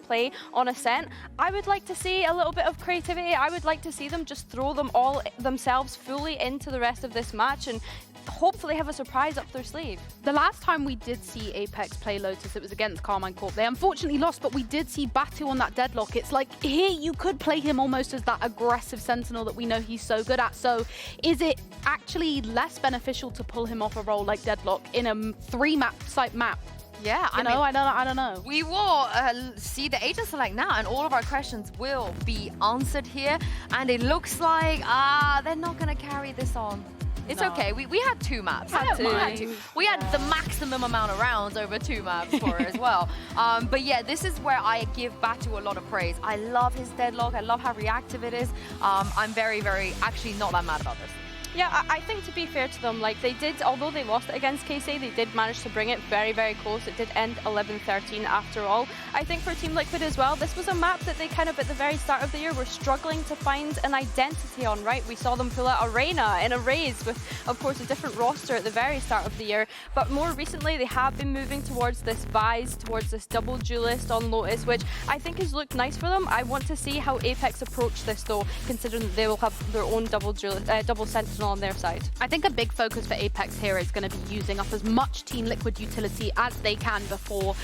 play on Ascent. I would like to see a little bit of creativity. I would like to see them just throw them all themselves fully into the rest of this match and hopefully have a surprise up their sleeve. The last time we did see Apex play Lotus, it was against Carmine Corp. They unfortunately lost, but we did see Batu on that deadlock. It's like, here you could play him almost as that aggressive sentinel that we know he's so good at. So is it actually less beneficial to pull him off a role like deadlock in a 3-map map? Yeah, I don't know. We will see the agent select now, and all of our questions will be answered here. And it looks like they're not going to carry this on. It's okay. We had 2 maps. We had the maximum amount of rounds over 2 maps for it as well. But yeah, this is where I give Batu a lot of praise. I love his deadlock. I love how reactive it is. I'm very, very actually not that mad about this. Yeah, I think to be fair to them, like they did, although they lost it against KC, they did manage to bring it very, very close. It did end 11-13 after all. I think for Team Liquid as well, this was a map that they kind of at the very start of the year were struggling to find an identity on, right? We saw them pull out Arena in a raise with, of course, a different roster at the very start of the year. But more recently, they have been moving towards this Vise, towards this double duelist on Lotus, which I think has looked nice for them. I want to see how Apex approach this though, considering that they will have their own double sentinel on their side. I think a big focus for Apex here is going to be using up as much Team Liquid utility as they can before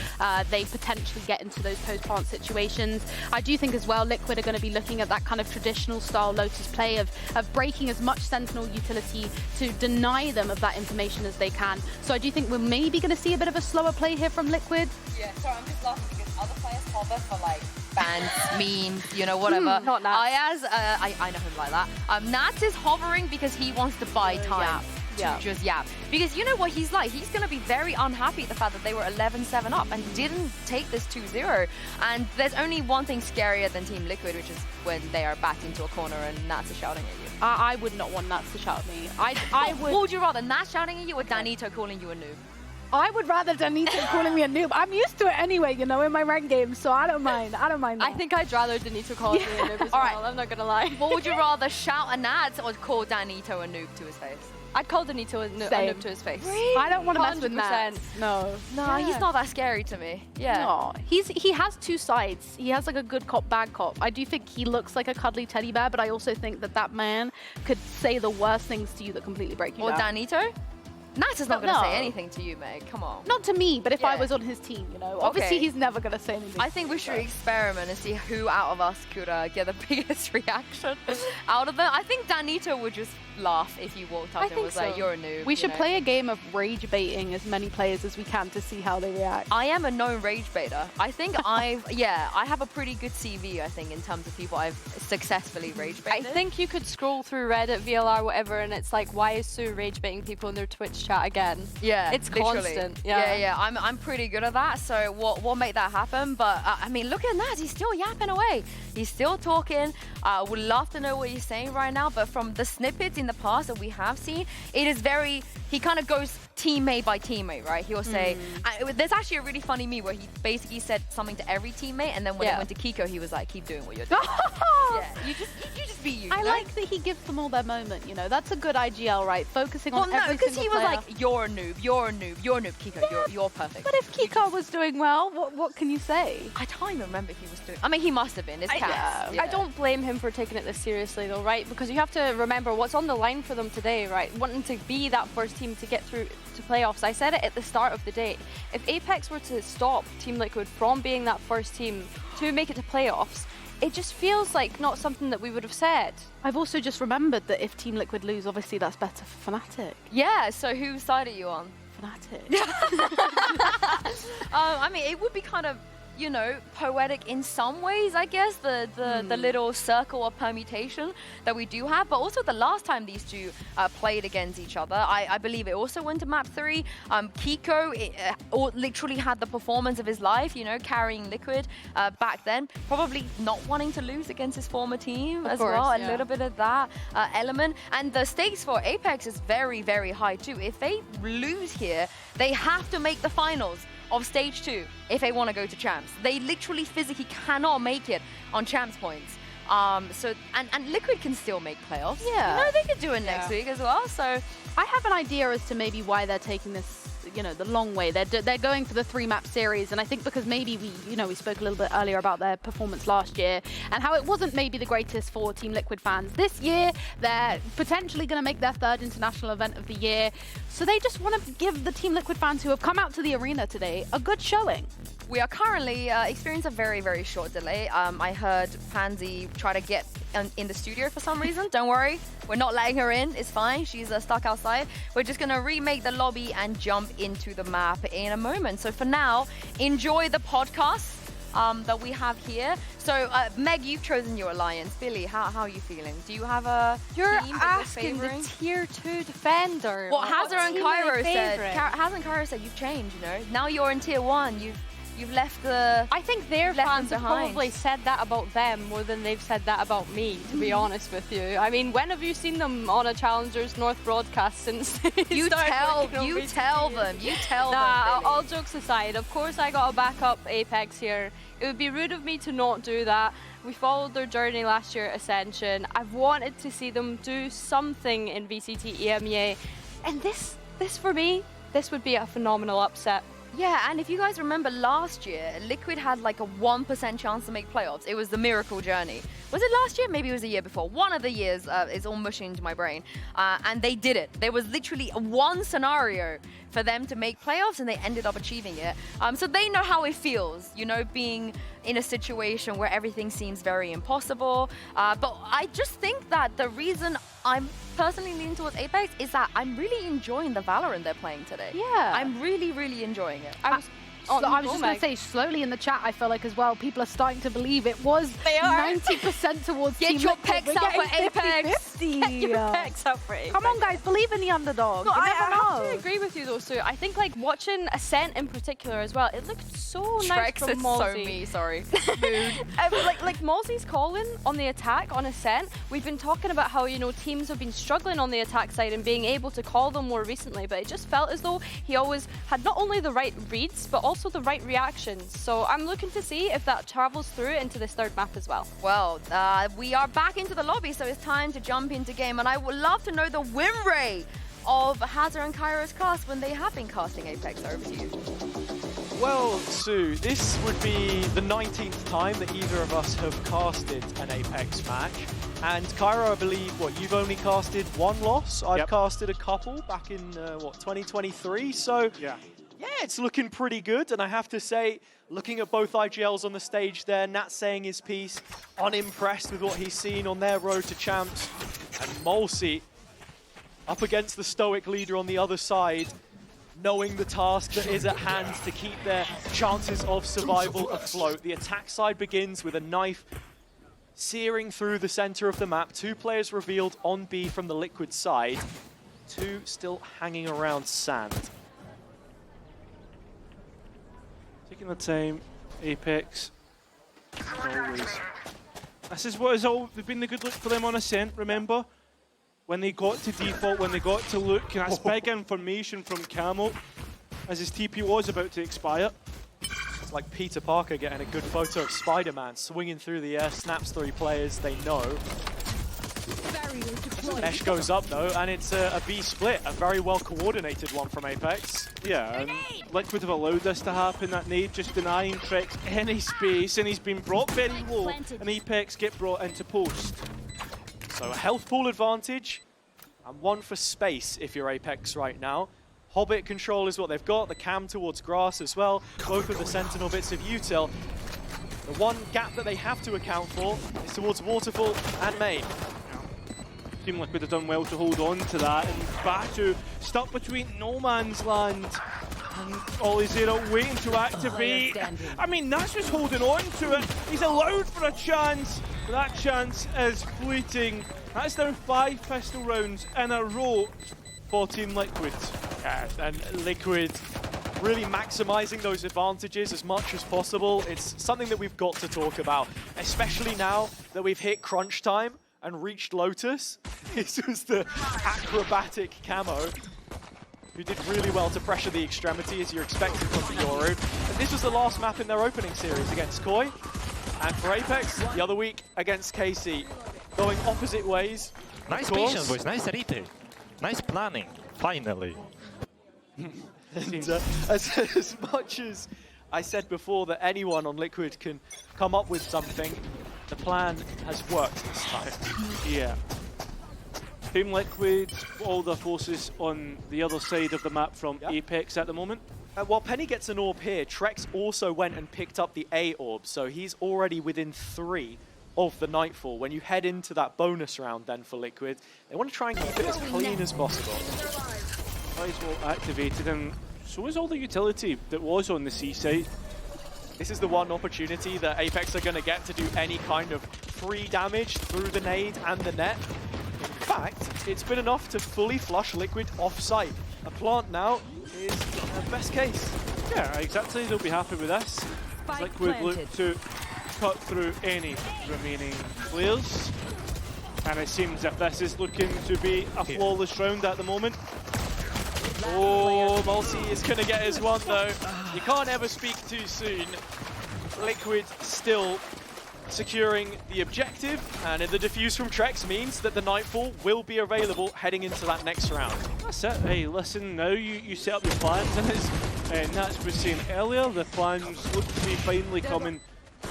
they potentially get into those post-plant situations. I do think as well Liquid are going to be looking at that kind of traditional style Lotus play of breaking as much Sentinel utility to deny them of that information as they can. So I do think we're maybe going to see a bit of a slower play here from Liquid. Yeah, sorry, I'm just laughing because other players hover for like bans, memes, you know, whatever. Not Nats. Ayaz, I know him like that. Nats is hovering because he wants to buy time. To just yap. Because you know what he's like? He's going to be very unhappy at the fact that they were 11-7 up and didn't take this 2-0. And there's only one thing scarier than Team Liquid, which is when they are backed into a corner and Nats is shouting at you. I would not want Nats to shout at me. What would you rather, Nats shouting at you or Danito calling you a noob? I would rather Danito calling me a noob. I'm used to it anyway, you know, in my ranked games, so I don't mind. I don't mind that. I think I'd rather Danito call me a noob as well, I'm not going to lie. What would you rather, shout at Nats or call Danito a noob to his face? I'd call Danito a noob to his face. Really? I don't want to mess with Nats. No. No, he's not that scary to me. Yeah. No. He has 2 sides. He has like a good cop, bad cop. I do think he looks like a cuddly teddy bear, but I also think that that man could say the worst things to you that completely break you down. Or Danito? Nats is not going to say anything to you, Meg. Come on. Not to me, but if I was on his team, you know. Obviously, he's never going to say anything. I think we should experiment and see who out of us could get the biggest reaction out of them. I think Danito would just laugh if you walked up and was like, you're a noob. We should play a game of rage baiting as many players as we can to see how they react. I am a known rage baiter. I think I have a pretty good CV, I think, in terms of people I've successfully rage baited. I think you could scroll through Reddit, VLR, whatever, and it's like, why is Sue rage baiting people in their Twitch chat again? Yeah, it's literally. constant. Yeah. I'm pretty good at that. So we'll make that happen. But I mean, look at that. He's still yapping away. He's still talking. Would love to know what he's saying right now. But from the snippets in the past that we have seen, it is very. He kind of goes teammate by teammate, right? He'll say. There's actually a really funny meme where he basically said something to every teammate, and then when it went to Kiko, he was like, "Keep doing what you're doing." Yeah, you just be you. I like that he gives them all their moment. You know, that's a good IGL, right? Focusing on every single player. Well, no, because he was like, "You're a noob, you're a noob, you're a noob, Kiko, you're perfect." But if Kiko was doing well, what can you say? I don't even remember if he was doing. I mean, he must have been. It's Cass. I don't blame him for taking it this seriously, though, right? Because you have to remember what's on the line for them today, right? Wanting to be that first team to get through to playoffs. I said it at the start of the day. If Apex were to stop Team Liquid from being that first team to make it to playoffs, it just feels like not something that we would have said. I've also just remembered that if Team Liquid lose, obviously that's better for Fnatic. Yeah, so whose side are you on? Fnatic. I mean, it would be kind of, you know, poetic in some ways, I guess, the little circle of permutation that we do have. But also the last time these two played against each other, I believe it also went to map 3. Kiko literally had the performance of his life, you know, carrying Liquid back then. Probably not wanting to lose against his former team as well. A little bit of that element. And the stakes for Apex is very, very high too. If they lose here, they have to make the finals of stage 2 if they want to go to champs. They literally physically cannot make it on champs points. And Liquid can still make playoffs. Yeah. You know, they could do it next week as well. So I have an idea as to maybe why they're taking this the long way. They're going for the 3-map series, and I think because maybe we spoke a little bit earlier about their performance last year and how it wasn't maybe the greatest for Team Liquid fans. This year, they're potentially going to make their 3rd international event of the year, so they just want to give the Team Liquid fans who have come out to the arena today a good showing. We are currently experiencing a very, very short delay. I heard Pansy try to get in the studio for some reason. Don't worry, we're not letting her in. It's fine. She's stuck outside. We're just going to remake the lobby and jump into the map in a moment. So for now, enjoy the podcast that we have here. So Meg, you've chosen your alliance. Billy, how are you feeling? Do you have a You're team asking that the tier 2 defender. What Hazard and team are Cairo you said. favouring? Hazard and Cairo said you've changed. Now you're in tier 1. You've left the. I think their left fans them have behind. probably said that about them more than they've said that about me, to be honest with you. I mean, when have you seen them on a Challengers North broadcast since You tell them. You tell them. Nah, Billy. all jokes aside, of course I got to back up Apex here. It would be rude of me to not do that. We followed their journey last year at Ascension. I've wanted to see them do something in VCT EMEA. And this for me, this would be a phenomenal upset. Yeah, and if you guys remember last year, Liquid had like a 1% chance to make playoffs. It was the miracle journey. Was it last year? Maybe it was the year before. One of the years is all mushing into my brain. And they did it. There was literally one scenario for them to make playoffs, and they ended up achieving it. So they know how it feels, being in a situation where everything seems very impossible. But I just think that the reason I'm personally leaning towards Apex is that I'm really enjoying the Valorant they're playing today. Yeah. I'm really, really enjoying it. I was just going to say, slowly in the chat, I feel like as well, people are starting to believe it was 90% towards Get Team your Liquid. picks We're out for getting Apex. 50-50. Get your picks up for Apex. Come on, guys, believe in the underdog. No, You I never have know. to agree with you though, Sue. I think like watching Ascent in particular as well, it looked so nice Trex from is so Mozzie. me, sorry. like Mozzie's calling on the attack on Ascent. We've been talking about how teams have been struggling on the attack side and being able to call them more recently, but it just felt as though he always had not only the right reads but also the right reactions. So I'm looking to see if that travels through into this 3rd map as well. Well, we are back into the lobby, so it's time to jump into game, and I would love to know the win rate of Hazard and Cairo's cast when they have been casting Apex. Over to you. Well, Sue, this would be the 19th time that either of us have casted an Apex match. And Cairo, I believe, you've only casted one loss. I've casted a couple back in, 2023. So, yeah, it's looking pretty good. And I have to say, looking at both IGLs on the stage there, Nat saying his piece, unimpressed with what he's seen on their road to champs. And Molsey up against the stoic leader on the other side, knowing the task that is at hand to keep their chances of survival afloat. The attack side begins with a knife searing through the center of the map. 2 players revealed on B from the Liquid side. 2 still hanging around sand. Taking the time, Apex. Always. This is what has always been the good look for them on Ascent, remember? When they got to default, when they got to look, and that's big information from Camel as his TP was about to expire. It's like Peter Parker getting a good photo of Spider-Man swinging through the air, snaps 3 players they know. Mesh goes up though, and it's a B split, a very well coordinated one from Apex. Yeah, and Liquid have allowed this to happen, that nade just denying Trex any space, and he's been brought very low, and Apex get brought into post. So a health pool advantage, and one for space if you're Apex right now. Hobbit control is what they've got, the cam towards grass as well, both of the Sentinel bits of util. The one gap that they have to account for is towards Waterfall and main. Team Liquid have done well to hold on to that, and Batu stuck between no man's land. And Olizera waiting to activate. I mean, Nash was holding on to it. He's allowed for a chance, but that chance is fleeting. That's now 5 pistol rounds in a row for Team Liquid. Yeah, and Liquid really maximizing those advantages as much as possible. It's something that we've got to talk about, especially now that we've hit crunch time and reached Lotus. This was the acrobatic camo, who did really well to pressure the extremity as you're expecting from the Yoru. And this was the last map in their opening series against Koi. And for Apex, the other week against KC. Going opposite ways. Nice patience, boys. Nice read. Nice planning, finally. And as much as I said before that anyone on Liquid can come up with something, the plan has worked this time. Yeah. Team Liquid, all their forces on the other side of the map from Apex at the moment. While Penny gets an orb here, Trex also went and picked up the A orb, so he's already within 3 of the Nightfall. When you head into that bonus round then for Liquid, they want to try and keep it as clean as possible. Eyes well activated, and so is all the utility that was on the C site. This is the one opportunity that Apex are going to get to do any kind of free damage through the nade and the net. In fact, it's been enough to fully flush Liquid off-site. A plant now is best case. Yeah, exactly. They'll be happy with this. Liquid look to cut through any remaining players. And it seems if this is looking to be a flawless round at the moment. Oh, Multi is going to get his one though. You can't ever speak too soon. Liquid still securing the objective, and the defuse from Trex means that the Nightfall will be available heading into that next round. That's it. Hey, listen, now you set up your plans, and as Nats was saying earlier, the plans look to be finally coming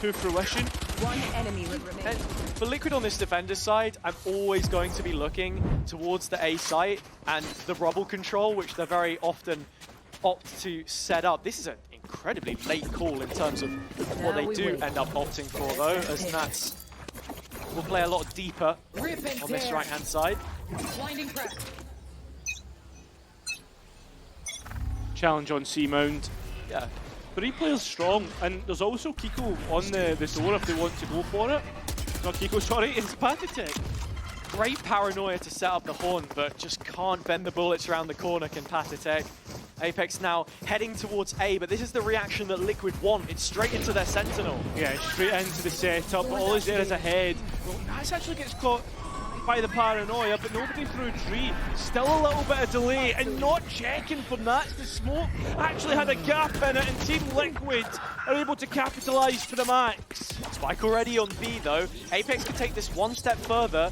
to fruition. One enemy would remain. And for Liquid on this defender side, I'm always going to be looking towards the A site and the rubble control, which they very often opt to set up. This is an incredibly late call in terms of what they do end up opting for, though, as Nats will play a lot deeper on this right-hand side. Challenge on C-Mount. Yeah. 3 players strong, and there's also Kiko on the door if they want to go for it. Not Kiko, sorry, it's Pathetic. Great paranoia to set up the horn, but just can't bend the bullets around the corner, can Pathetic. Apex now heading towards A, but this is the reaction that Liquid want. It's straight into their Sentinel. Yeah, straight into the setup, but all is there is ahead. Well, Nats actually gets caught by the paranoia, but nobody through tree. Still a little bit of delay, and not checking for Nats. The smoke actually had a gap in it, and Team Liquid are able to capitalise to the max. Spike already on B though. Apex can take this one step further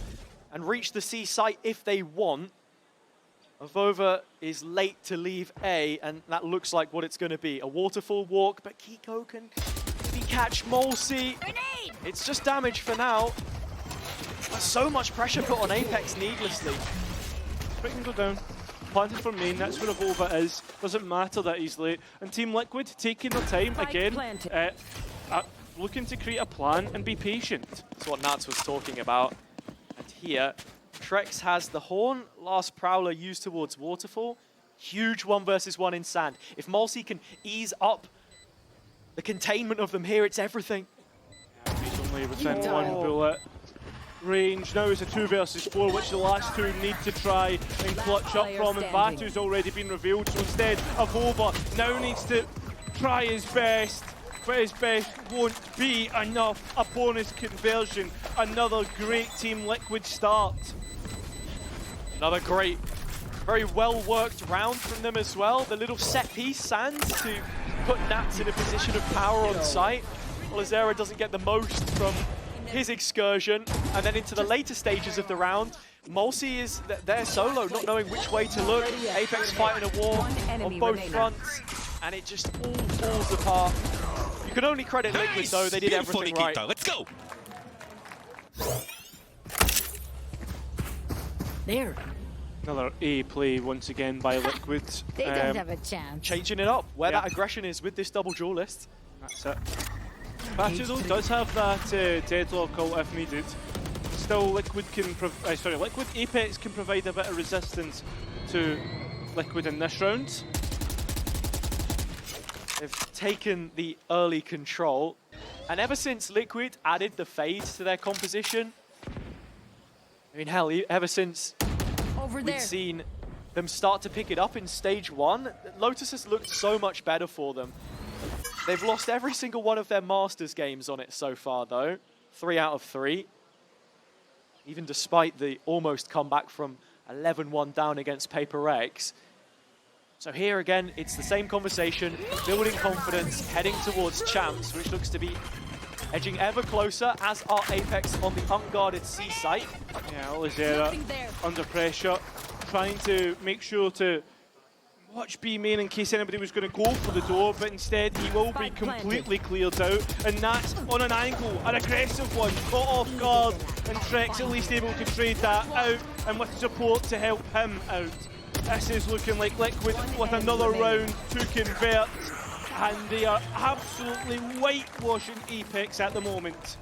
and reach the C site if they want. Avova is late to leave A, and that looks like what it's going to be. A waterfall walk, but Kiko can maybe catch Molsey. It's just damage for now. There's so much pressure put on Apex needlessly. Quick can go down. Planted for main, that's where Avova is. Doesn't matter that he's late. And Team Liquid taking their time again. Looking to create a plan and be patient. That's what Nats was talking about. And here, Trex has the horn. Last Prowler used towards Waterfall. Huge 1 versus 1 in sand. If Molsey can ease up the containment of them here, it's everything. Yeah, he's only within 1 bullet. Range now is a 2 versus 4, which the last 2 need to try and clutch up from, and Batu's already been revealed, so instead Avova now needs to try his best, but his best won't be enough. A bonus conversion, another great Team Liquid start. Another great, very well worked round from them as well. The little set piece Sands to put Nats in a position of power on site. Well, Azera doesn't get the most from his excursion, and then into the later stages of the round, Molsey is there solo, not knowing which way to look. Apex fighting a war on both fronts, and it just all falls apart. You can only credit Liquid though, they did everything right. Let's go. There. Another A play once again by Liquid. They don't have a chance. Changing it up, where that aggression is with this double duelist. That's it. Batu though does have that deadlock ult if needed. Still, Liquid Apex can provide a bit of resistance to Liquid in this round. They've taken the early control, and ever since Liquid added the fades to their composition, I mean, hell, ever since we've seen them start to pick it up in stage 1, Lotus has looked so much better for them. They've lost every single one of their Masters games on it so far, though. 3 out of 3. Even despite the almost comeback from 11-1 down against Paper X. So here again, it's the same conversation, building confidence, heading towards champs, which looks to be edging ever closer, as are Apex on the unguarded C site. Yeah, Alizera under pressure, trying to make sure to watch B main in case anybody was going to go for the door, but instead he will be completely cleared out, and that's on an angle, an aggressive one, caught off guard, and Trek's at least able to trade that out, and with support to help him out. This is looking like Liquid with another round to convert, and they are absolutely whitewashing Apex at the moment.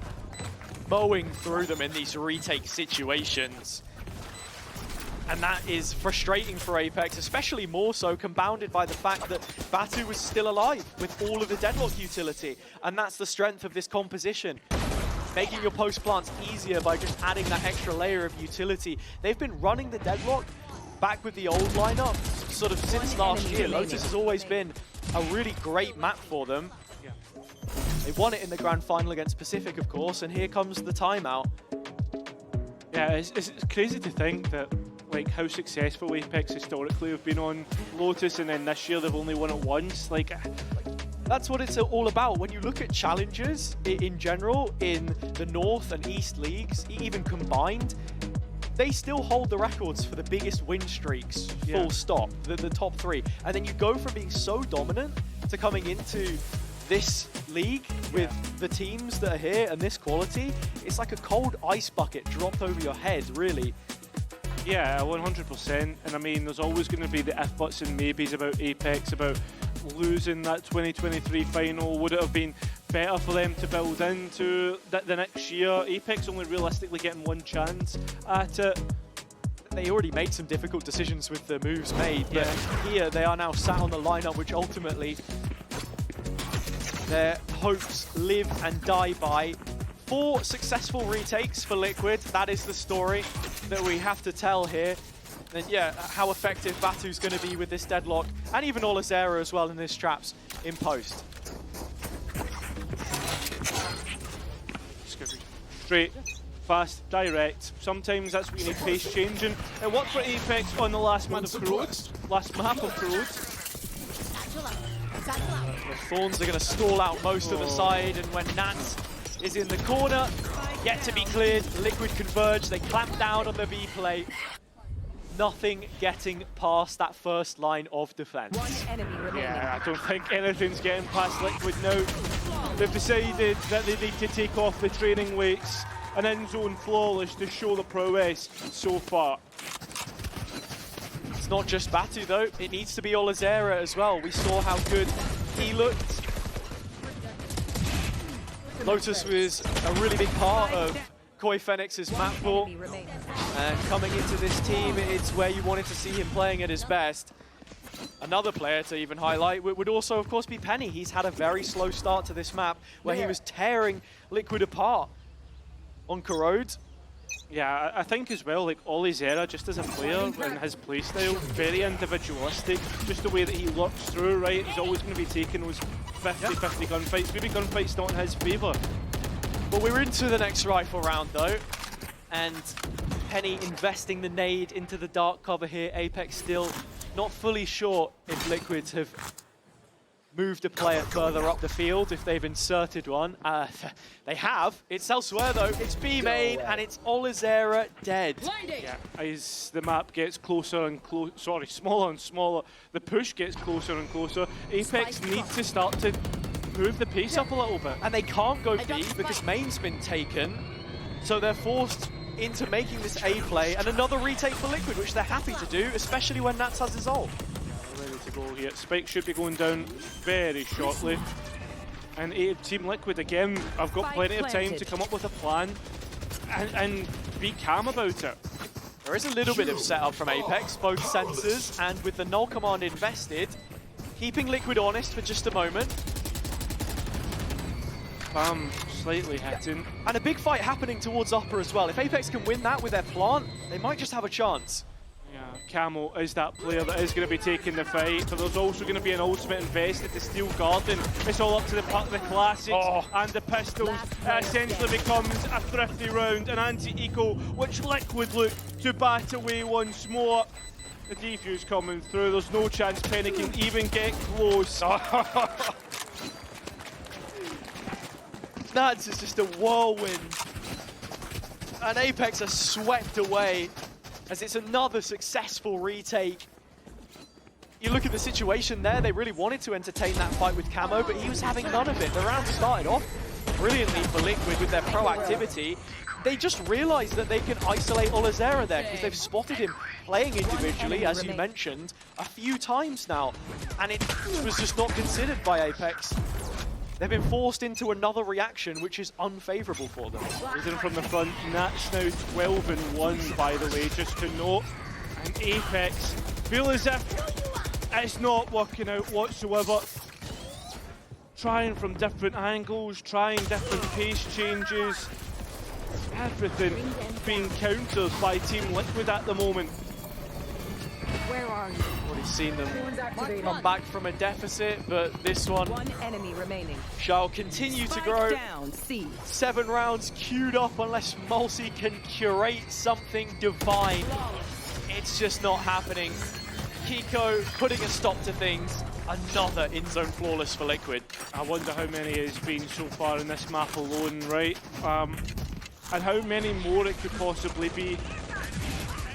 Mowing through them in these retake situations. And that is frustrating for Apex, especially more so compounded by the fact that Batu was still alive with all of the deadlock utility. And that's the strength of this composition. Making your post plants easier by just adding that extra layer of utility. They've been running the deadlock back with the old lineup sort of since last year. Lotus has always been a really great map for them. They won it in the grand final against Pacific, of course, and here comes the timeout. Yeah, it's crazy to think that like how successful Apex historically have been on Lotus, and then this year they've only won it once. Like that's what it's all about. When you look at challenges in general in the North and East leagues, even combined, they still hold the records for the biggest win streaks, full stop, the top three. And then you go from being so dominant to coming into this league with the teams that are here and this quality. It's like a cold ice bucket dropped over your head, really. Yeah, 100%. And I mean, there's always going to be the if, buts and maybes about Apex, about losing that 2023 final. Would it have been better for them to build into the next year? Apex only realistically getting one chance at it. They already made some difficult decisions with the moves made, but here they are now sat on the lineup, which ultimately their hopes live and die by. 4 successful retakes for Liquid. That is the story that we have to tell here. And yeah, how effective Batu's going to be with this deadlock, and even Olazera as well in his traps in post. Straight, fast, direct. Sometimes that's what you need, pace changing. It worked for Apex on the last map of Corrodes. The Thorns are going to stall out most of the side, and when Nats is in the corner, yet to be cleared, Liquid converge, they clamp down on the B play. Nothing getting past that first line of defense. Yeah, I don't think anything's getting past Liquid now. They've decided that they need to take off the training weights and in-zone flawless to show the prowess so far. It's not just Batu though, it needs to be Olazera as well. We saw how good he looked. Lotus was a really big part of Koi Fenix's map pool, and coming into this team, it's where you wanted to see him playing at his best. Another player to even highlight would also, of course, be Penny. He's had a very slow start to this map, where he was tearing Liquid apart on Corrode. Yeah, I think as well, like Olazera, just as a player and his playstyle, very individualistic. Just the way that he lurks through, right? He's always going to be taking those 50-50 gunfights. Maybe gunfights not in his favour. But we're into the next rifle round though, and Penny investing the nade into the dark cover here. Apex still not fully sure if Liquids have moved a player further up the field, if they've inserted one. They have. It's elsewhere though. It's B main, and it's Olazera dead. Yeah, as the map gets closer and smaller and smaller, the push gets closer and closer. Apex need to start to move the pace up a little bit. And they can't go B because main's been taken, so they're forced into making this A play, and another retake for Liquid, which they're happy to do, especially when Nats has his ult. Ready to go here. Spike should be going down very shortly. And Team Liquid, again, I've got plenty of time to come up with a plan and be calm about it. There is a little bit of setup from Apex, both sensors, and with the null command invested, keeping Liquid honest for just a moment. Bam, slightly hitting. And a big fight happening towards upper as well. If Apex can win that with their plant, they might just have a chance. Yeah, Camo is that player that is going to be taking the fight, but there's also going to be an ultimate invested to steal Garden. It's all up to the classics and the pistols. It essentially becomes a thrifty round, an anti-eco, which Liquid look to bat away once more. The defuse coming through, there's no chance Penny can even get close. Nats is just a whirlwind. And Apex are swept away as it's another successful retake. you look at the situation there, they really wanted to entertain that fight with Camo, but he was having none of it. The round started off brilliantly for Liquid with their proactivity. They just realized that they can isolate Olazera there because they've spotted him playing individually, as you mentioned, a few times now. And it was just not considered by Apex. They've been forced into another reaction, which is unfavorable for them. Leading from the front, Nats now 12-1, by the way, just to note. And Apex feel as if it's not working out whatsoever. Trying from different angles, trying different pace changes. Everything being countered by Team Liquid at the moment. Where are you? Already seen them come back from a deficit, but this one Enemy remaining. shall continue to grow. Down, C. 7 rounds queued up unless Mulsi can curate something divine. It's just not happening. Kiko putting a stop to things. Another in-zone flawless for Liquid. I wonder how many it's been so far in this map alone, right? And how many more it could possibly be.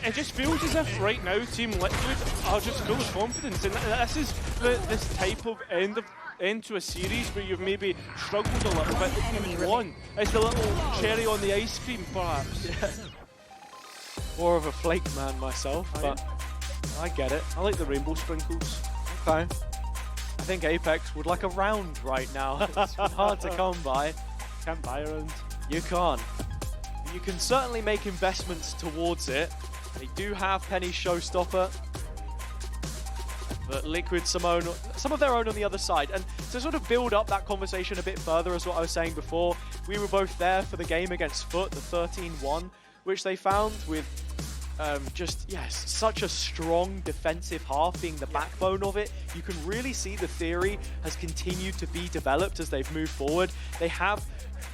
It just feels as if right now Team Liquid are just full of confidence, and this is this type of end to a series where you've maybe struggled a little bit. You've won. It's the little cherry on the ice cream, perhaps. Yeah. More of a flake man myself, but I get it. I like the rainbow sprinkles. Okay. I think Apex would like a round right now. It's hard to come by. Can't buy a round. You can't. You can certainly make investments towards it. They do have Penny's Showstopper, but Liquid some of their own on the other side. And to sort of build up that conversation a bit further, as what I was saying before, we were both there for the game against Foot, the 13-1, which they found with such a strong defensive half being the backbone of it. You can really see the theory has continued to be developed as they've moved forward. They have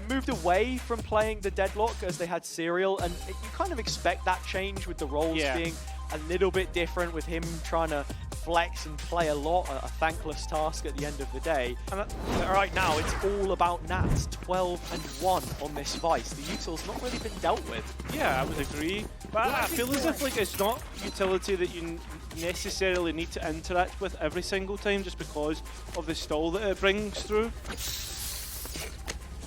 moved away from playing the deadlock as they had Serial, and you kind of expect that change with the roles being a little bit different, with him trying to flex and play a lot, a thankless task at the end of the day. And right now, it's all about Nats, 12-1 on this Vice. The util's not really been dealt with. Yeah, I would agree. But I feel as if it's not utility that you necessarily need to interact with every single time just because of the stall that it brings through.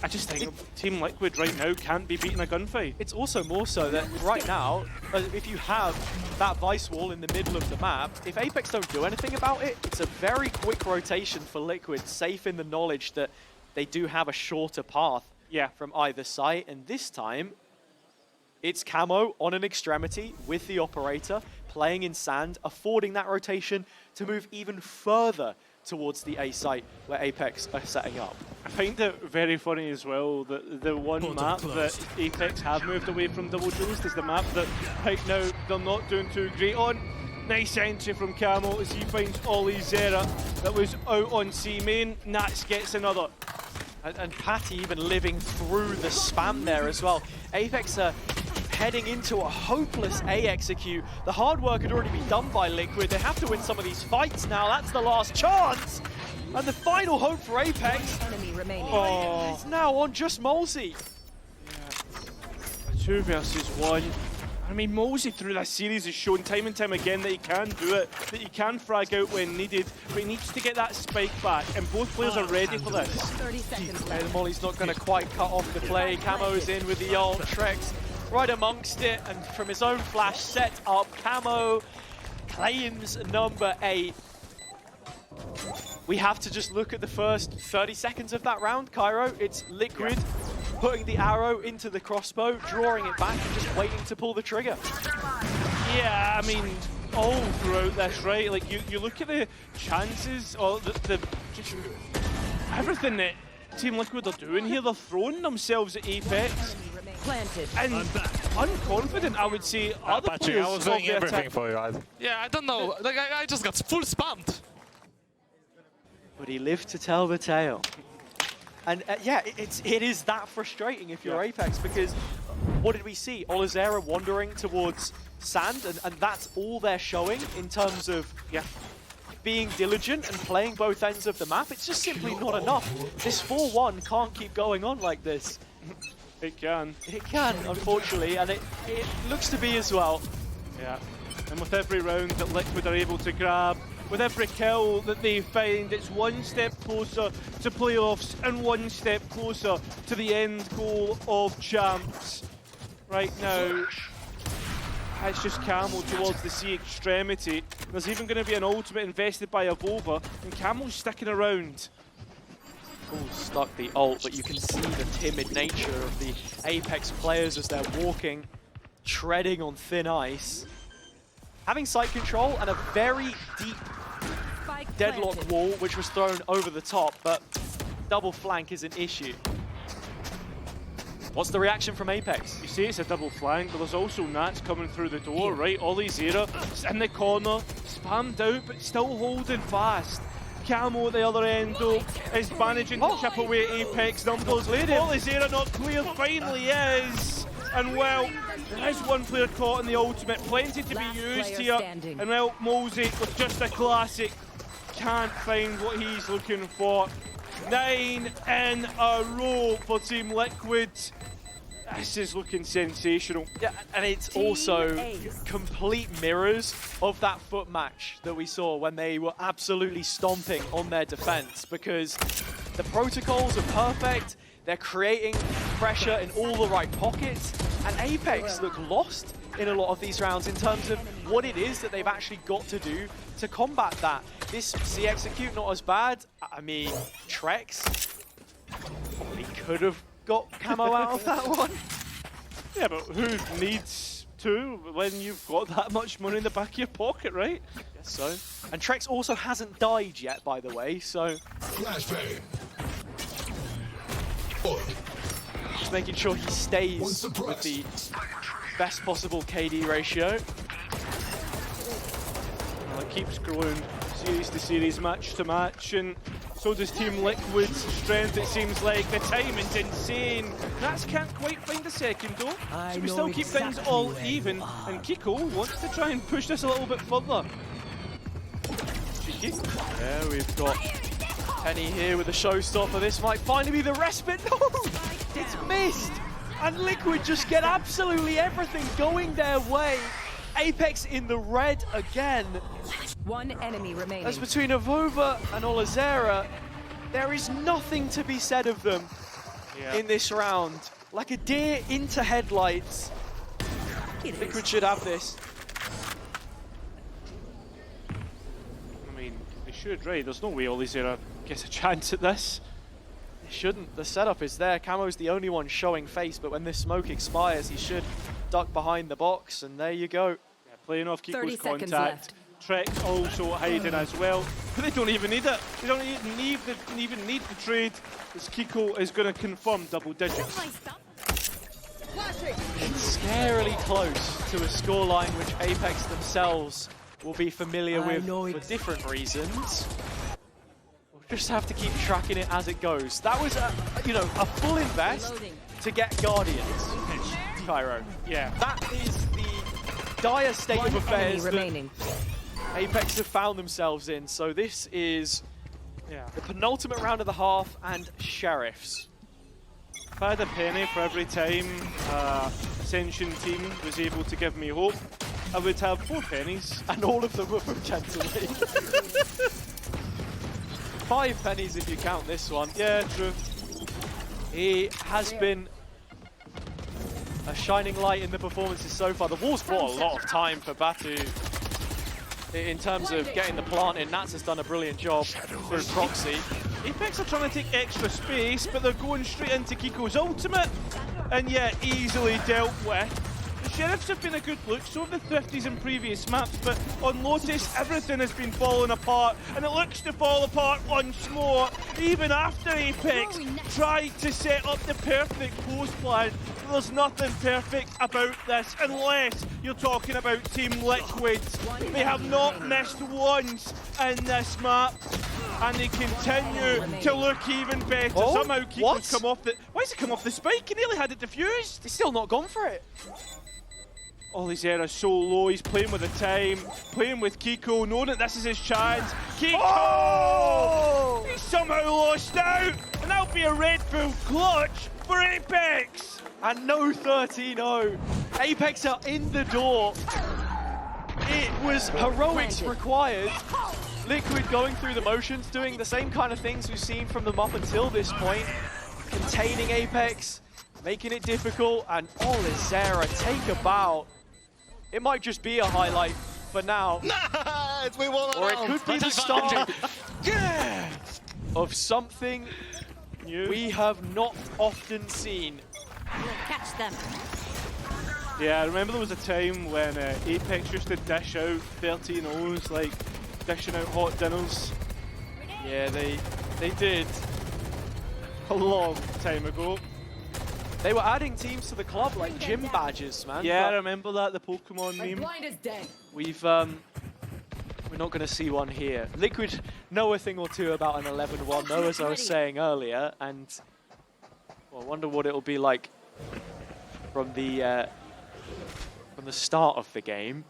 I just think Team Liquid right now can't be beating a gunfight. It's also more so that right now, if you have that Vice wall in the middle of the map, if Apex don't do anything about it, it's a very quick rotation for Liquid, safe in the knowledge that they do have a shorter path from either side. And this time, it's Camo on an extremity with the operator, playing in sand, affording that rotation to move even further towards the A site where Apex are setting up. I find it very funny as well that the one map that Apex have moved away from Double Juice is the map that right now they're not doing too great on. Nice entry from Camo as he finds Olazera that was out on C main. Nats gets another. And Patty even living through the spam there as well. Apex are heading into a hopeless A execute. The hard work had already been done by Liquid. They have to win some of these fights now. That's the last chance. And the final hope for Apex is now on just Molsey. Yeah. 2 versus 1. I mean, Molsey through this series has shown time and time again that he can do it, that he can frag out when needed, but he needs to get that spike back, and both players are ready for this. 30 seconds And Molly's not going to quite cut off the play. Camo's in with the ult. Trex right amongst it, and from his own flash set up, Camo claims number 8. We have to just look at the first 30 seconds of that round, Cairo. It's Liquid putting the arrow into the crossbow, drawing it back, and just waiting to pull the trigger. Yeah, I mean, all throughout this, right? Like, you look at the chances, or the just everything that Team Liquid are doing here. They're throwing themselves at Apex. planted. And unconfident, I would say, other players I was doing everything for you, guys. Yeah, I don't know. Like, I just got full spammed. But he lived to tell the tale. And yeah, it is that frustrating if you're Apex, because what did we see? Olazera wandering towards sand, and that's all they're showing in terms of being diligent and playing both ends of the map. It's just simply not enough. This 4-1 can't keep going on like this. It can. It can, unfortunately, and it looks to be as well. Yeah. And with every round that Liquid are able to grab, with every kill that they find, it's one step closer to playoffs and one step closer to the end goal of champs. Right now, it's just Camel towards the C extremity. There's even going to be an ultimate invested by Avova, and Camel's sticking around. Stuck the ult, but you can see the timid nature of the Apex players as they're walking, treading on thin ice. Having site control and a very deep deadlock wall, which was thrown over the top, but double flank is an issue. What's the reaction from Apex? You say it's a double flank, but there's also Nats coming through the door, right? Olizera in the corner, spammed out, but still holding fast. Camo at the other end, though, is managing to chip away Apex numbers. Olizera not clear, finally is. And well, there is one player caught in the ultimate, plenty to be used here. And well, Mosey with just a classic, can't find what he's looking for. 9 in a row for Team Liquid. This is looking sensational. Yeah, and it's also complete mirrors of that foot match that we saw when they were absolutely stomping on their defense, because the protocols are perfect, they're creating pressure in all the right pockets, and Apex look lost in a lot of these rounds in terms of what it is that they've actually got to do to combat that. This C execute, not as bad. I mean, Trex probably could have got camo out of that one. Yeah, but who needs to when you've got that much money in the back of your pocket, right? Guess so. And Trex also hasn't died yet, by the way, so... Just making sure he stays with the best possible KD ratio. Well, it keeps growing series to series, match to match, and so does Team Liquid's strength, it seems like. The timing's insane. Nats can't quite find a second though, so we still keep things all even, and Kiko wants to try and push this a little bit further. Cheeky. Yeah, we've got Penny here with a showstopper. This might finally be the respite. No! It's missed! And Liquid just get absolutely everything going their way. Apex in the red again. One enemy remaining. As between Avova and Olizera, there is nothing to be said of them in this round. Like a deer into headlights. Liquid should have this. I mean, they should, right? There's no way Olizera gets a chance at this. They shouldn't. The setup is there. Camo's the only one showing face, but when this smoke expires, he should duck behind the box, and there you go. Yeah, playing off Kiko's contact. Trex also hiding as well, but they don't even need it. They don't even need the trade, as Kiko is going to confirm double digits. It's scarily close to a scoreline which Apex themselves will be familiar with for different reasons. We'll just have to keep tracking it as it goes. That was a full invest to get Guardians, Cairo. Yeah, that is the dire state of affairs that Apex have found themselves in. So this is the penultimate round of the half, and Sheriffs. If I had a penny for every time Ascension team was able to give me hope, I would have 4 pennies. And all of them were from Gentleman. 5 pennies if you count this one. Yeah, true. He has been a shining light in the performances so far. The wall's brought a lot of time for Batu in terms of getting the plant in. Nats has done a brilliant job through proxy. Apex are trying to take extra space, but they're going straight into Kiko's ultimate, and yet easily dealt with. The Sheriffs have been a good look, so have the Thrifties in previous maps, but on Lotus, everything has been falling apart, and it looks to fall apart once more, even after Apex tried to set up the perfect post plan. There's nothing perfect about this, unless you're talking about Team Liquid. They have not missed once in this map, and they continue to look even better. Somehow Kiko's come off the... Why has he come off the spike? He nearly had it defused. He's still not gone for it. Olizera so low, he's playing with the time, playing with Kiko, knowing that this is his chance. Kiko! He somehow lost out, and that'll be a Red Bull clutch for Apex. And no 13-0. Apex are in the door. It was heroics required, Liquid going through the motions, doing the same kind of things we've seen from them up until this point. Containing Apex, making it difficult, and Olizera take a bow. It might just be a highlight for now. Nice! We won Or it could be the start of something we have not often seen. Catch them. Yeah, I remember there was a time when Apex used to dish out 13-0s, like dishing out hot dinners. Yeah, they did. A long time ago. They were adding teams to the club like gym badges, man. Yeah, I But remember that, the Pokemon meme. Blind is dead. we're not going to see one here. Liquid know a thing or two about an 11-1 though, as I was saying earlier, and well, I wonder what it'll be like from the start of the game.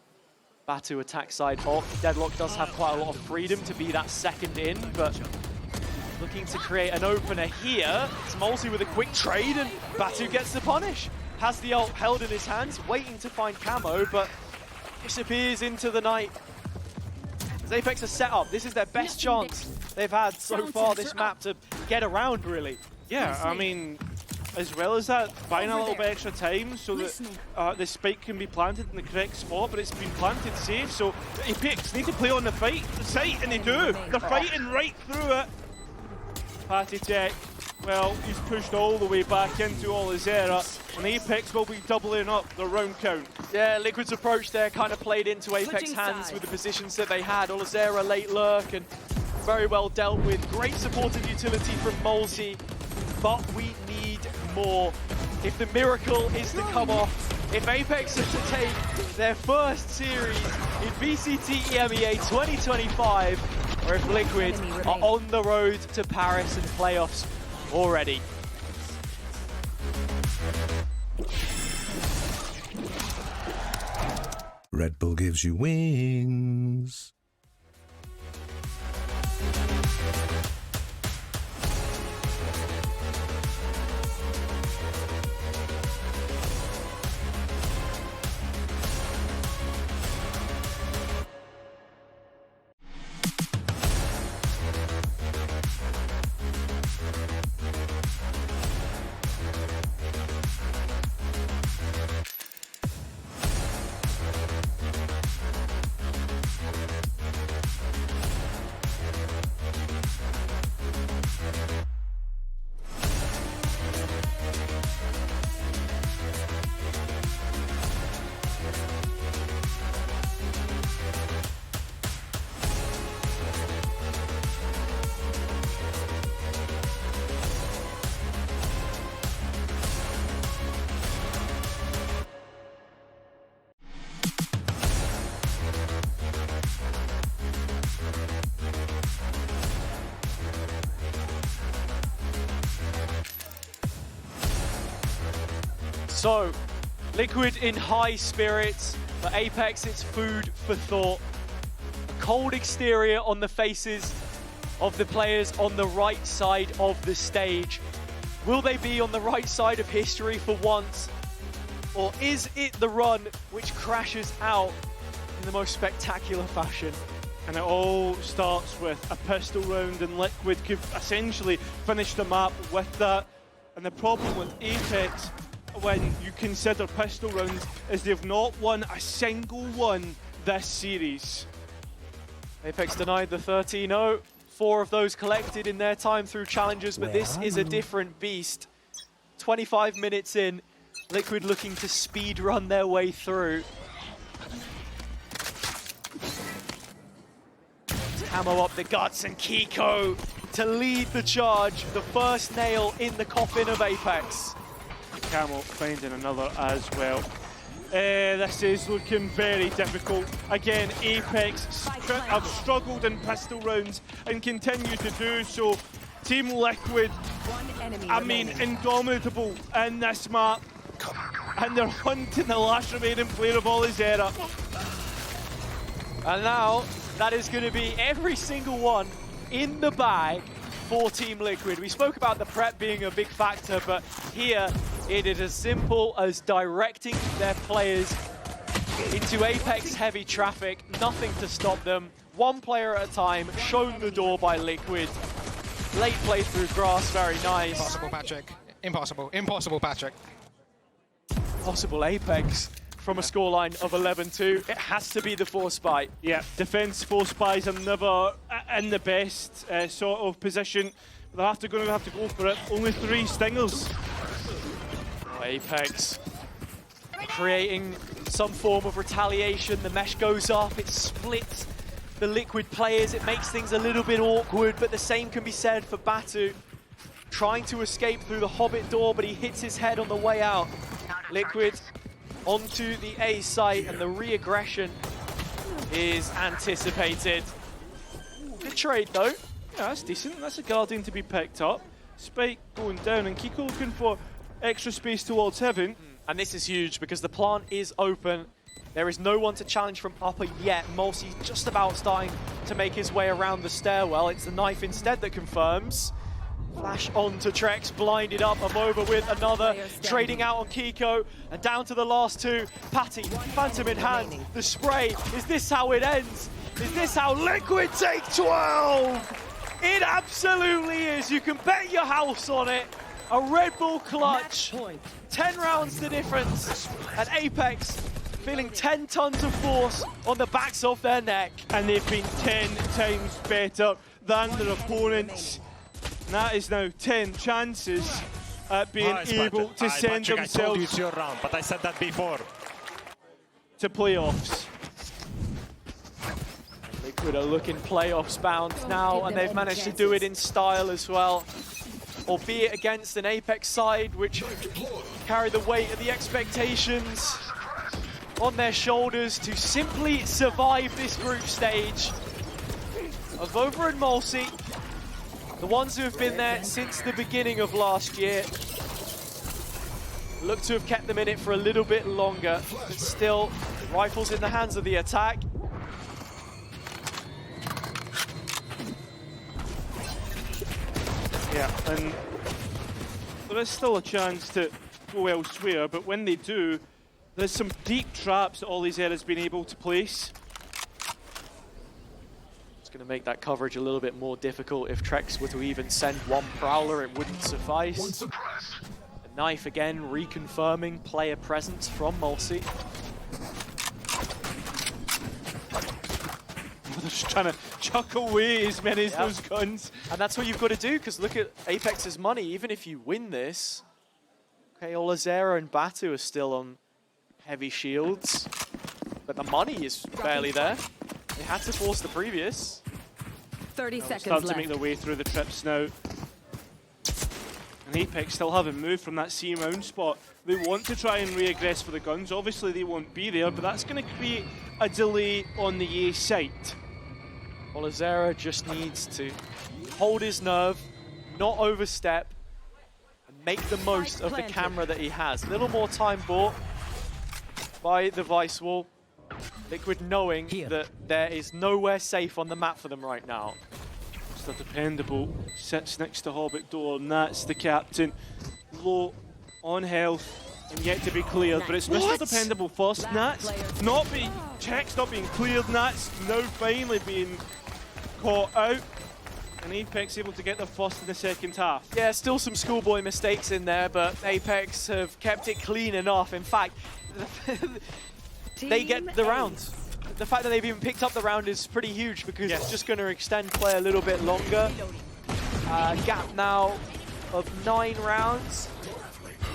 Batu attack side off. Deadlock does have quite a lot of freedom to be that second in, but looking to create an opener here. Smolzy with a quick trade, and Batu gets the punish. Has the ult held in his hands, waiting to find camo, but disappears into the night. As Apex are set up, this is their best chance they've had so far this map to get around, really. Yeah, I mean, as well as that, buying a little bit extra time so that the spike can be planted in the correct spot, but it's been planted safe, so Apex need to play on the site, and they do. They're fighting right through it. Patty Tech, well, he's pushed all the way back into Olizera, and Apex will be doubling up the round count. Yeah, Liquid's approach there kind of played into Apex hands with the positions that they had. Olizera late lurk and very well dealt with. Great supportive utility from Molzy, but we need more. If the miracle is to come off, if Apex are to take their first series in VCT EMEA 2025, or if Liquid are on the road to Paris and playoffs already. Red Bull gives you wings. So, Liquid in high spirits, but Apex, it's food for thought. A cold exterior on the faces of the players on the right side of the stage. Will they be on the right side of history for once? Or is it the run which crashes out in the most spectacular fashion? And it all starts with a pistol round, and Liquid could essentially finish the map with that. And the problem with Apex, when you consider pistol rounds, is they've not won a single one this series. Apex denied the 13-0. 4 of those collected in their time through challenges, but this is a different beast. 25 minutes in, Liquid looking to speed run their way through. Camo up the guts, and Kiko to lead the charge. The first nail in the coffin of Apex. Camo finding another as well. This is looking very difficult. Again, Apex have struggled in pistol rounds and continue to do so. Team Liquid, I mean, indomitable in this map. And they're hunting the last remaining player of Olizera. And now, that is going to be every single one in the bag for Team Liquid. We spoke about the prep being a big factor, but here it is as simple as directing their players into Apex heavy traffic. Nothing to stop them. one player at a time, shown the door by Liquid. Late play through grass, very nice. Impossible, Patrick. Impossible. Impossible, Patrick. Possible Apex from a scoreline of 11-2. It has to be the force buy. Yeah, defense force buys are never in the best sort of position. They'll going to have to go for it. Only 3 stingers. Apex creating some form of retaliation. The mesh goes up, it splits the Liquid players. It makes things a little bit awkward, but the same can be said for Batu. Trying to escape through the Hobbit door, but he hits his head on the way out. Liquid onto the A site, and the re-aggression is anticipated. Good trade though. Yeah, that's decent. That's a Guardian to be picked up. Spike going down, and Kiko looking for extra space towards heaven. And this is huge because the plant is open. There is no one to challenge from upper yet. Mulsi's just about starting to make his way around the stairwell. It's the knife instead that confirms. Flash on to Trex, blinded up. I'm over with another, trading out on Kiko. And down to the last 2. Patty, Phantom in hand. The spray. Is this how it ends? Is this how Liquid take 12? It absolutely is. You can bet your house on it. A Red Bull clutch. 10 rounds the difference. And Apex feeling 10 tons of force on the backs of their neck. And they've been 10 times better than their opponents. And that is now 10 chances at being able to send Patrick, themselves I told you it's your round, but I said that before. to playoffs. Liquid are looking playoffs bound now, and they've managed to do it in style as well. Albeit against an Apex side which carry the weight of the expectations on their shoulders to simply survive this group stage. Avova and Mulsi, the ones who have been there since the beginning of last year, look to have kept them in it for a little bit longer, but still, rifles in the hands of the attack. Yeah, and there is still a chance to go elsewhere, but when they do, there's some deep traps that Olizera's been able to place. It's going to make that coverage a little bit more difficult. If Trex were to even send one Prowler, it wouldn't suffice. The knife again, reconfirming player presence from Mulsi. They're just trying to chuck away as many as those guns. And that's what you've got to do, because look at Apex's money. Even if you win this, okay, Olizera and Batu are still on heavy shields, but the money is barely there. They had to force the previous. 30 seconds Start left. to make their way through the trips now. And Apex still haven't moved from that C round spot. They want to try and re-aggress for the guns. Obviously they won't be there, but that's going to create a delay on the A site. Olizera just needs to hold his nerve, not overstep, and make the most of the camera that he has. A little more time bought by the Vice Wall. Liquid knowing that there is nowhere safe on the map for them right now. Mr. Dependable sits next to Hobbit door, and that's the captain. Low on health and yet to be cleared, but it's Mr. Dependable first. Nats not being checked, not being cleared. Nats now finally being caught out, and Apex able to get their first in the second half. Yeah, still some schoolboy mistakes in there, but Apex have kept it clean enough. In fact, they get the round. The fact that they've even picked up the round is pretty huge, because it's just going to extend play a little bit longer. Gap now of 9 rounds.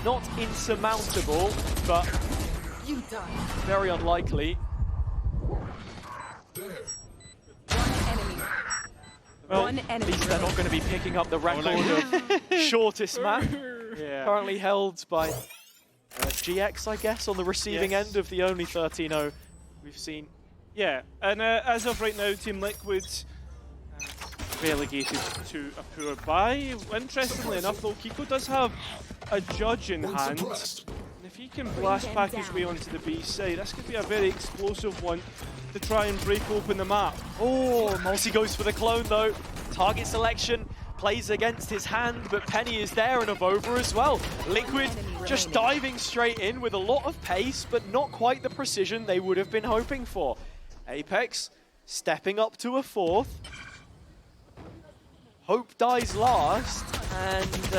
Not insurmountable, but very unlikely. Well, at least they're not going to be picking up the record of shortest map. Currently held by GX, I guess, on the receiving end of the only 13-0 we've seen. Yeah, and as of right now, Team Liquid relegated to a poor buy. Interestingly enough, though, Kiko does have a judge in hand. And if he can blast back his way onto the B side, this could be a very explosive one to try and break open the map. Oh, Mulsi goes for the clone, though. Target selection plays against his hand, but Penny is there and Avova as well. Liquid just diving straight in with a lot of pace, but not quite the precision they would have been hoping for. Apex stepping up to a fourth. Hope dies last, and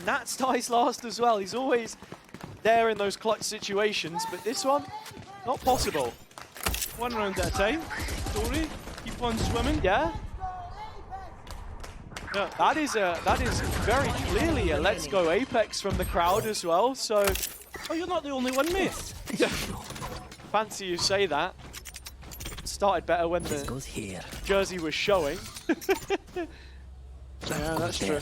Nats dies last as well. He's always there in those clutch situations, but this one, not possible. One round at a time. Story, keep on swimming. Yeah. Yeah. That is very clearly a let's go Apex from the crowd as well. So, oh, you're not the only one, mate. Fancy you say that. Started better when the jersey was showing. Yeah, that's true.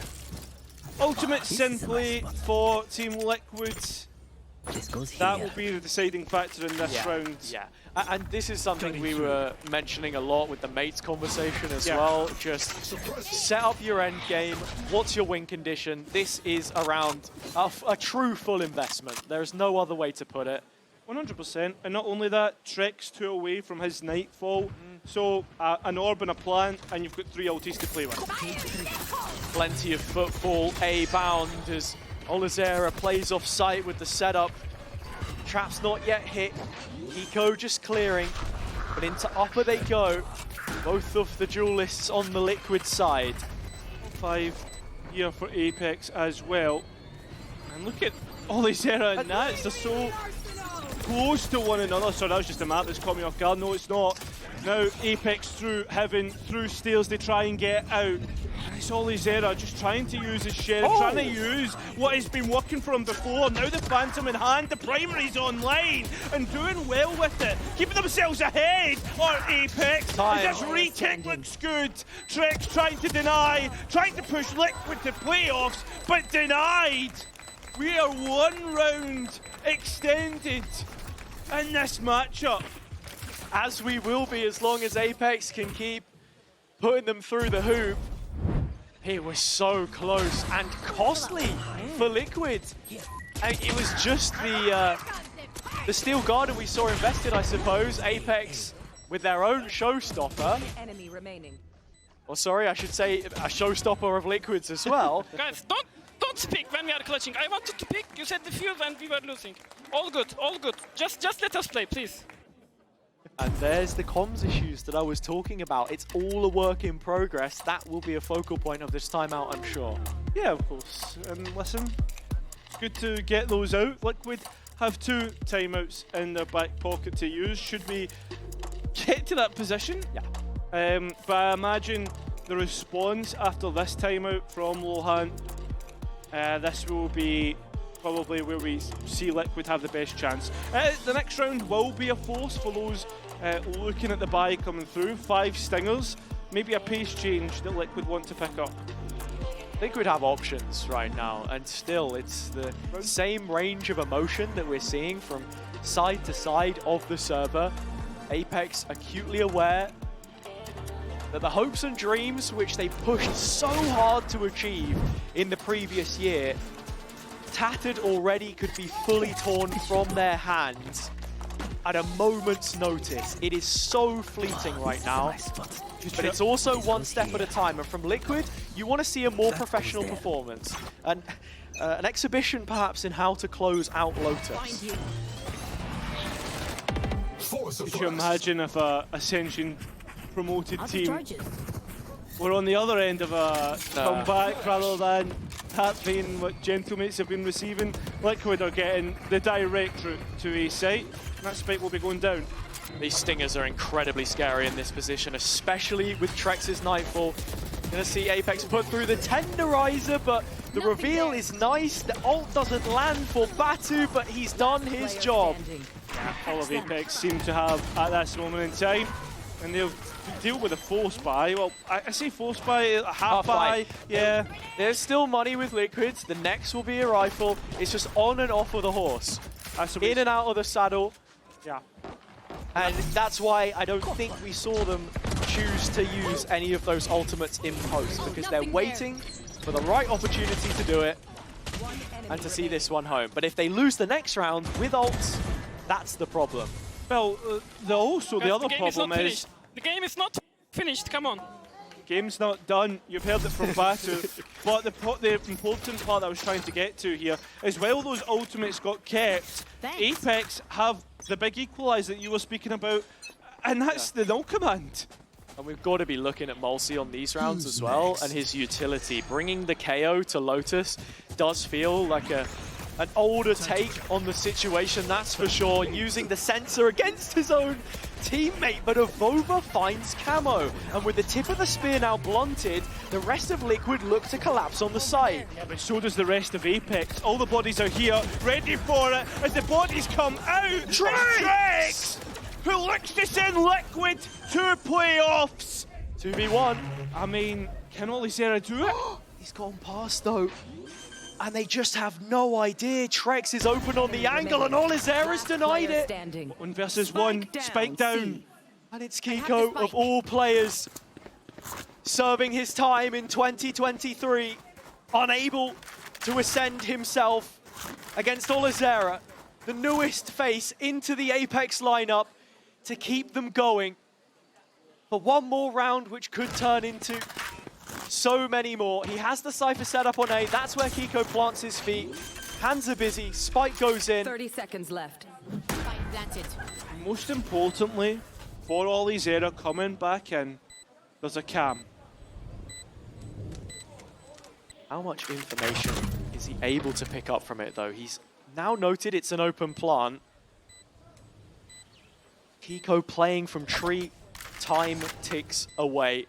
Ultimate simply for Team Liquid. That will be the deciding factor in this round. Yeah, and this is something we were mentioning a lot with the mates conversation as well. Just set up your end game. What's your win condition? This is around a true full investment. There's no other way to put it. 100%, and not only that, Trekk's 2 away from his Nightfall, so an orb and a plant, and you've got 3 ultis to play with. Plenty of footfall, A bound as Olizera plays off site with the setup. Trap's not yet hit, Eco just clearing, but into upper they go. Both of the duelists on the Liquid side. 5 here for Apex as well. And look at Olizera and Nats, they're so close to one another. Sorry, that was just a map that's caught me off guard. No, it's not. Now Apex through Heaven, through stairs, they try and get out. And it's Olizera just trying to use his sheriff, trying to use what has been working for him before. Now the Phantom in hand, the primary's online, and doing well with it. Keeping themselves ahead on Apex. This retake looks good. Trekk's trying to deny, trying to push Liquid to playoffs, but denied. We are 1 round extended in this matchup. As we will be, as long as Apex can keep putting them through the hoop. It was so close and costly for Liquid. And it was just the Steel Garden we saw invested, I suppose. Apex with their own showstopper. Enemy remaining. Or sorry, I should say a showstopper of Liquid's as well. Guys, don't speak when we are clutching. I wanted to pick. You said the field and we were losing. All good, all good. Just let us play, please. And there's the comms issues that I was talking about. It's all a work in progress. That will be a focal point of this timeout, I'm sure. Yeah, of course. And listen, it's good to get those out. Liquid have 2 timeouts in their back pocket to use. Should we get to that position? Yeah. But I imagine the response after this timeout from Lohan, this will be probably where we see Liquid have the best chance. The next round will be a force for those looking at the buy coming through. 5 stingers, maybe a pace change that Liquid want to pick up. Liquid have options right now, and still it's the same range of emotion that we're seeing from side to side of the server. Apex acutely aware that the hopes and dreams which they pushed so hard to achieve in the previous year, tattered already, could be fully torn from their hands at a moment's notice. It is so fleeting right now, but it's also one step at a time. And from Liquid, you want to see a more professional performance, and an exhibition perhaps in how to close out Lotus. Could you imagine if a Ascension promoted team were on the other end of a comeback rather than that being what Gentlemates have been receiving? Liquid are getting the direct route to a site, and that spike will be going down. These stingers are incredibly scary in this position, especially with Trex's Nightfall. Gonna see Apex put through the Tenderizer, but the reveal is nice. The ult doesn't land for Batu, but he's done his job. Yeah, all of Apex seem to have at this moment in time, and they'll deal with a force buy. Well, I say force buy, a half buy. Yeah. There's still money with Liquids. The next will be a rifle. It's just on and off of the horse. In and out of the saddle. Yeah. And that's why I don't think we saw them choose to use any of those ultimates in post, because they're waiting for the right opportunity to do it and to see this one home. But if they lose the next round with ults, that's the problem. Well, the other problem is... The game is not finished, come on. Game's not done, you've heard it from Batu. But the important part I was trying to get to here is, while those ultimates got kept, Apex have the big equaliser that you were speaking about. And that's the no command. And we've got to be looking at Mulsi on these rounds as well, and his utility. Bringing the KO to Lotus does feel like an older take on the situation, that's for sure. Using the sensor against his own teammate, but Avova finds Camo. And with the tip of the spear now blunted, the rest of Liquid look to collapse on the site. Yeah, but so does the rest of Apex. All the bodies are here, ready for it. As the bodies come out, Trex! Who looks to send Liquid to playoffs? 2v1. I mean, can Olizera do it? He's gone past though. And they just have no idea. Trex is open on the angle and Olizera's denied it. 1 versus 1, spike down. And it's Kiko, of all players, serving his time in 2023, unable to ascend himself against Olizera, the newest face into the Apex lineup to keep them going for one more round, which could turn into so many more. He has the Cypher set up on A. That's where Kiko plants his feet. Hands are busy. Spike goes in. 30 seconds left. Most importantly, for Olizera coming back in, there's a cam. How much information is he able to pick up from it, though? He's now noted it's an open plant. Kiko playing from tree. Time ticks away.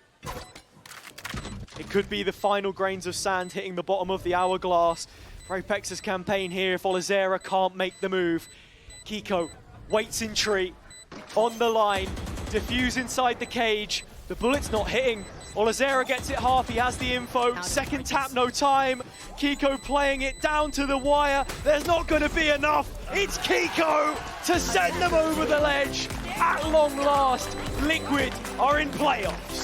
It could be the final grains of sand hitting the bottom of the hourglass for Apex's campaign here if Olizera can't make the move. Kiko waits in tree, on the line, defuse inside the cage. The bullet's not hitting. Olizera gets it half, he has the info. Second tap, no time. Kiko playing it down to the wire. There's not going to be enough. It's Kiko to send them over the ledge. At long last, Liquid are in playoffs.